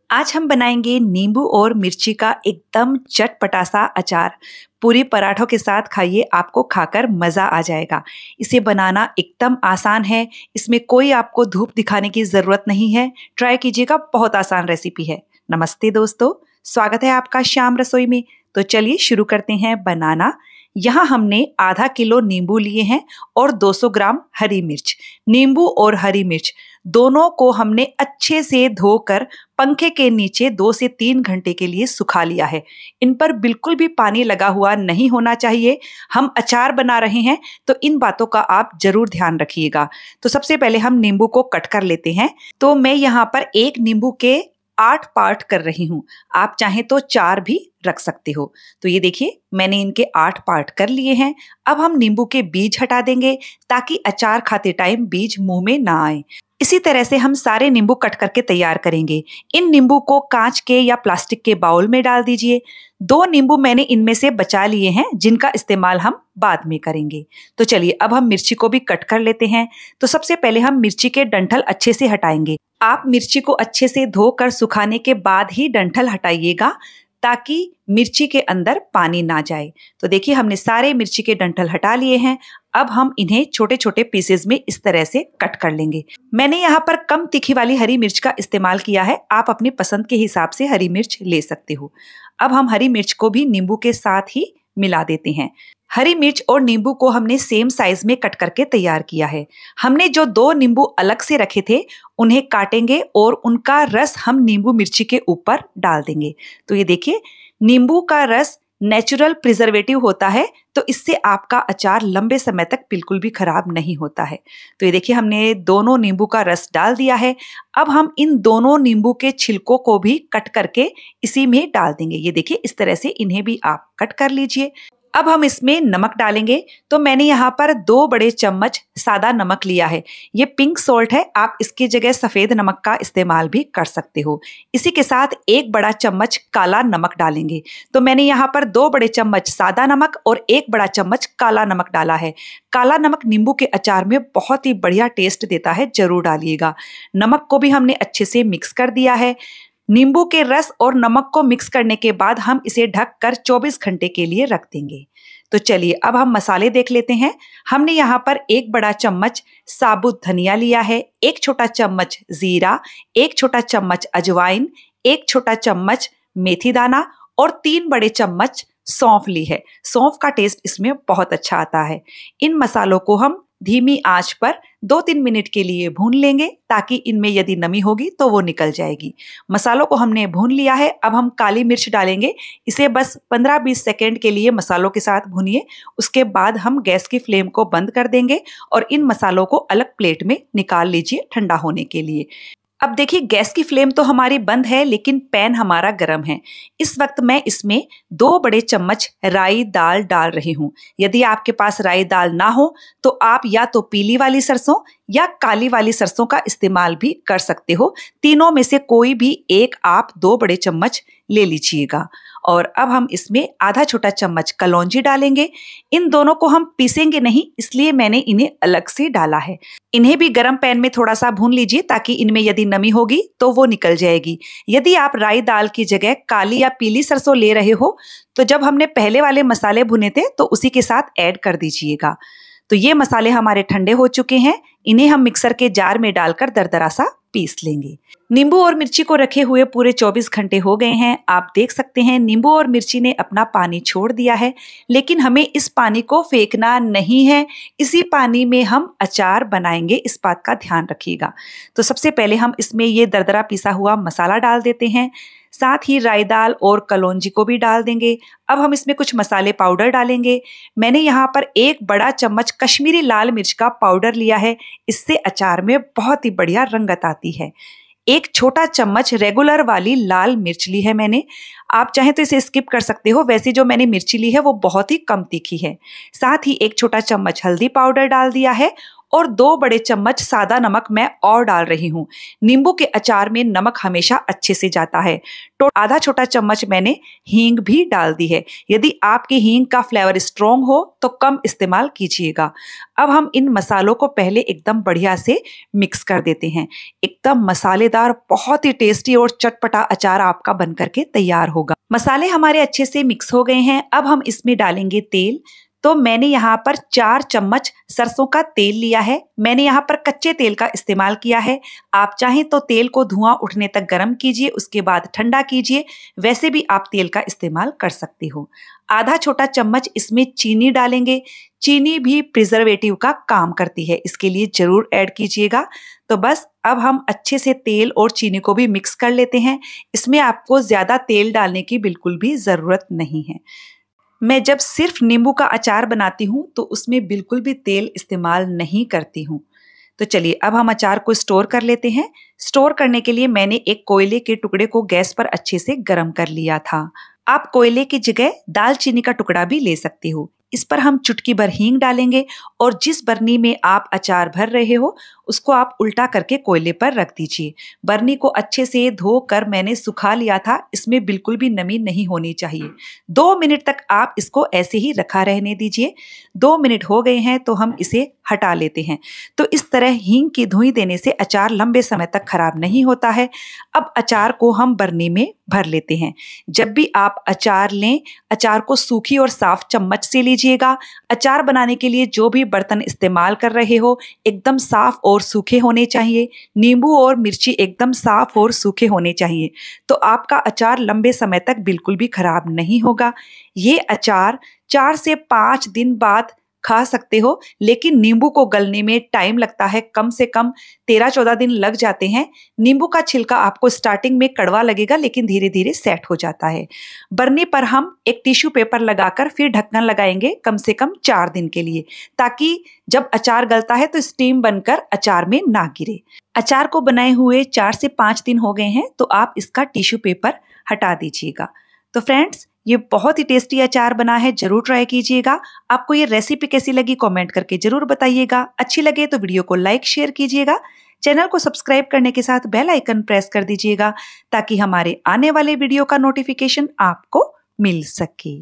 आज हम बनाएंगे नींबू और मिर्ची का एकदम चटपटा सा अचार। पूरी पराठों के साथ खाइए, आपको खाकर मज़ा आ जाएगा। इसे बनाना एकदम आसान है, इसमें कोई आपको धूप दिखाने की ज़रूरत नहीं है। ट्राई कीजिएगा, बहुत आसान रेसिपी है। नमस्ते दोस्तों, स्वागत है आपका श्याम रसोई में। तो चलिए शुरू करते हैं बनाना। यहाँ हमने आधा किलो नींबू लिए हैं और 200 ग्राम हरी मिर्च। नींबू और हरी मिर्च दोनों को हमने अच्छे से धोकर पंखे के नीचे 2 से 3 घंटे के लिए सुखा लिया है। इन पर बिल्कुल भी पानी लगा हुआ नहीं होना चाहिए। हम अचार बना रहे हैं तो इन बातों का आप जरूर ध्यान रखिएगा। तो सबसे पहले हम नींबू को कट कर लेते हैं। तो मैं यहाँ पर एक नींबू के 8 पार्ट कर रही हूँ। आप चाहें तो 4 भी रख सकते हो। तो ये देखिए, मैंने इनके 8 पार्ट कर लिए हैं। अब हम नींबू के बीज हटा देंगे ताकि अचार खाते टाइम बीज मुंह में ना आए। इसी तरह से हम सारे नींबू कट करके तैयार करेंगे। इन नींबू को कांच के या प्लास्टिक के बाउल में डाल दीजिए। 2 नींबू मैंने इनमें से बचा लिए हैं, जिनका इस्तेमाल हम बाद में करेंगे। तो चलिए अब हम मिर्ची को भी कट कर लेते हैं। तो सबसे पहले हम मिर्ची के डंठल अच्छे से हटाएंगे। आप मिर्ची को अच्छे से धोकर सुखाने के बाद ही डंठल हटाइएगा ताकि मिर्ची के अंदर पानी ना जाए। तो देखिए, हमने सारे मिर्ची के डंठल हटा लिए हैं। अब हम इन्हें छोटे छोटे पीसेस में इस तरह से कट कर लेंगे। मैंने यहाँ पर कम तीखी वाली हरी मिर्च का इस्तेमाल किया है। आप अपनी पसंद के हिसाब से हरी मिर्च ले सकते हो। अब हम हरी मिर्च को भी नींबू के साथ ही मिला देते हैं। हरी मिर्च और नींबू को हमने सेम साइज में कट करके तैयार किया है। हमने जो 2 नींबू अलग से रखे थे उन्हें काटेंगे और उनका रस हम नींबू मिर्ची के ऊपर डाल देंगे। तो ये देखिए, नींबू का रस नेचुरल प्रिजर्वेटिव होता है, तो इससे आपका अचार लंबे समय तक बिल्कुल भी खराब नहीं होता है। तो ये देखिए, हमने दोनों नींबू का रस डाल दिया है। अब हम इन दोनों नींबू के छिलकों को भी कट करके इसी में डाल देंगे। ये देखिए, इस तरह से इन्हें भी आप कट कर लीजिए। अब हम इसमें नमक डालेंगे। तो मैंने यहाँ पर 2 बड़े चम्मच सादा नमक लिया है। ये पिंक सॉल्ट है, आप इसकी जगह सफ़ेद नमक का इस्तेमाल भी कर सकते हो। इसी के साथ 1 बड़ा चम्मच काला नमक डालेंगे। तो मैंने यहाँ पर 2 बड़े चम्मच सादा नमक और 1 बड़ा चम्मच काला नमक डाला है। काला नमक नींबू के अचार में बहुत ही बढ़िया टेस्ट देता है, जरूर डालिएगा। नमक को भी हमने अच्छे से मिक्स कर दिया है। नींबू के रस और नमक को मिक्स करने के बाद हम इसे ढककर 24 घंटे के लिए रख देंगे। तो चलिए अब हम मसाले देख लेते हैं। हमने यहाँ पर 1 बड़ा चम्मच साबुत धनिया लिया है, 1 छोटा चम्मच जीरा, 1 छोटा चम्मच अजवाइन, 1 छोटा चम्मच मेथी दाना और 3 बड़े चम्मच सौंफ ली है। सौंफ का टेस्ट इसमें बहुत अच्छा आता है। इन मसालों को हम धीमी आंच पर 2-3 मिनट के लिए भून लेंगे ताकि इनमें यदि नमी होगी तो वो निकल जाएगी। मसालों को हमने भून लिया है। अब हम काली मिर्च डालेंगे। इसे बस 15-20 सेकेंड के लिए मसालों के साथ भूनिए। उसके बाद हम गैस की फ्लेम को बंद कर देंगे और इन मसालों को अलग प्लेट में निकाल लीजिए ठंडा होने के लिए। अब देखिए, गैस की फ्लेम तो हमारी बंद है, लेकिन पैन हमारा गर्म है। इस वक्त मैं इसमें 2 बड़े चम्मच राई दाल डाल रही हूँ। यदि आपके पास राई दाल ना हो तो आप या तो पीली वाली सरसों या काली वाली सरसों का इस्तेमाल भी कर सकते हो। तीनों में से कोई भी एक आप 2 बड़े चम्मच ले लीजिएगा। और अब हम इसमें आधा छोटा चम्मच कलौंजी डालेंगे। इन दोनों को हम पीसेंगे नहीं, इसलिए मैंने इन्हें अलग से डाला है। इन्हें भी गरम पैन में थोड़ा सा भून लीजिए ताकि इनमें यदि नमी होगी तो वो निकल जाएगी। यदि आप राई दाल की जगह काली या पीली सरसों ले रहे हो तो जब हमने पहले वाले मसाले भुने थे तो उसी के साथ ऐड कर दीजिएगा। तो ये मसाले हमारे ठंडे हो चुके हैं। इन्हें हम मिक्सर के जार में डालकर दरदरा सा पीस लेंगे। नींबू और मिर्ची को रखे हुए पूरे 24 घंटे हो गए हैं। आप देख सकते हैं नींबू और मिर्ची ने अपना पानी छोड़ दिया है, लेकिन हमें इस पानी को फेंकना नहीं है। इसी पानी में हम अचार बनाएंगे, इस बात का ध्यान रखिएगा। तो सबसे पहले हम इसमें ये दरदरा पिसा हुआ मसाला डाल देते हैं। साथ ही राई दाल और कलौंजी को भी डाल देंगे। अब हम इसमें कुछ मसाले पाउडर डालेंगे। मैंने यहाँ पर 1 बड़ा चम्मच कश्मीरी लाल मिर्च का पाउडर लिया है। इससे अचार में बहुत ही बढ़िया रंगत आती है। 1 छोटा चम्मच रेगुलर वाली लाल मिर्च ली है मैंने। आप चाहें तो इसे स्किप कर सकते हो, वैसे जो मैंने मिर्ची ली है वो बहुत ही कम तीखी है। साथ ही 1 छोटा चम्मच हल्दी पाउडर डाल दिया है और 2 बड़े चम्मच सादा नमक मैं और डाल रही हूँ। नींबू के अचार में नमक हमेशा अच्छे से जाता है। तो आधा छोटा चम्मच मैंने हींग भी डाल दी है। यदि आपकी हींग का फ्लेवर स्ट्रॉन्ग हो तो कम इस्तेमाल कीजिएगा। अब हम इन मसालों को पहले एकदम बढ़िया से मिक्स कर देते हैं। एकदम मसालेदार, बहुत ही टेस्टी और चटपटा अचार आपका बन करके तैयार होगा। मसाले हमारे अच्छे से मिक्स हो गए हैं। अब हम इसमें डालेंगे तेल। तो मैंने यहाँ पर 4 चम्मच सरसों का तेल लिया है। मैंने यहाँ पर कच्चे तेल का इस्तेमाल किया है। आप चाहें तो तेल को धुआं उठने तक गर्म कीजिए, उसके बाद ठंडा कीजिए। वैसे भी आप तेल का इस्तेमाल कर सकते हो। आधा छोटा चम्मच इसमें चीनी डालेंगे। चीनी भी प्रिजर्वेटिव का काम करती है, इसके लिए जरूर ऐड कीजिएगा। तो बस अब हम अच्छे से तेल और चीनी को भी मिक्स कर लेते हैं। इसमें आपको ज्यादा तेल डालने की बिल्कुल भी जरूरत नहीं है। मैं जब सिर्फ नींबू का अचार बनाती हूँ तो उसमें बिल्कुल भी तेल इस्तेमाल नहीं करती हूँ। तो चलिए अब हम अचार को स्टोर कर लेते हैं। स्टोर करने के लिए मैंने एक कोयले के टुकड़े को गैस पर अच्छे से गर्म कर लिया था। आप कोयले की जगह दालचीनी का टुकड़ा भी ले सकते हो। इस पर हम चुटकी भर हींग डालेंगे और जिस बरनी में आप अचार भर रहे हो उसको आप उल्टा करके कोयले पर रख दीजिए। बरनी को अच्छे से धोकर मैंने सुखा लिया था, इसमें बिल्कुल भी नमी नहीं होनी चाहिए। 2 मिनट तक आप इसको ऐसे ही रखा रहने दीजिए। 2 मिनट हो गए हैं तो हम इसे हटा लेते हैं। तो इस तरह हींग की धुई देने से अचार लंबे समय तक खराब नहीं होता है। अब अचार को हम बरनी में भर लेते हैं। जब भी आप अचार लें, अचार को सूखी और साफ चम्मच से लीजिएगा। अचार बनाने के लिए जो भी बर्तन इस्तेमाल कर रहे हो एकदम साफ और सूखे होने चाहिए। नींबू और मिर्ची एकदम साफ और सूखे होने चाहिए, तो आपका अचार लंबे समय तक बिल्कुल भी खराब नहीं होगा। ये अचार 4 से 5 दिन बाद खा सकते हो, लेकिन नींबू को गलने में टाइम लगता है। कम से कम 13-14 दिन लग जाते हैं। नींबू का छिलका आपको स्टार्टिंग में कड़वा लगेगा, लेकिन धीरे धीरे सेट हो जाता है। बरनी पर हम एक टिश्यू पेपर लगाकर फिर ढक्कन लगाएंगे कम से कम 4 दिन के लिए, ताकि जब अचार गलता है तो स्टीम बनकर अचार में ना गिरे। अचार को बनाए हुए 4 से 5 दिन हो गए हैं, तो आप इसका टिश्यू पेपर हटा दीजिएगा। तो फ्रेंड्स, ये बहुत ही टेस्टी अचार बना है, जरूर ट्राई कीजिएगा। आपको ये रेसिपी कैसी लगी कमेंट करके जरूर बताइएगा। अच्छी लगे तो वीडियो को लाइक शेयर कीजिएगा। चैनल को सब्सक्राइब करने के साथ बेल आइकन प्रेस कर दीजिएगा, ताकि हमारे आने वाले वीडियो का नोटिफिकेशन आपको मिल सके।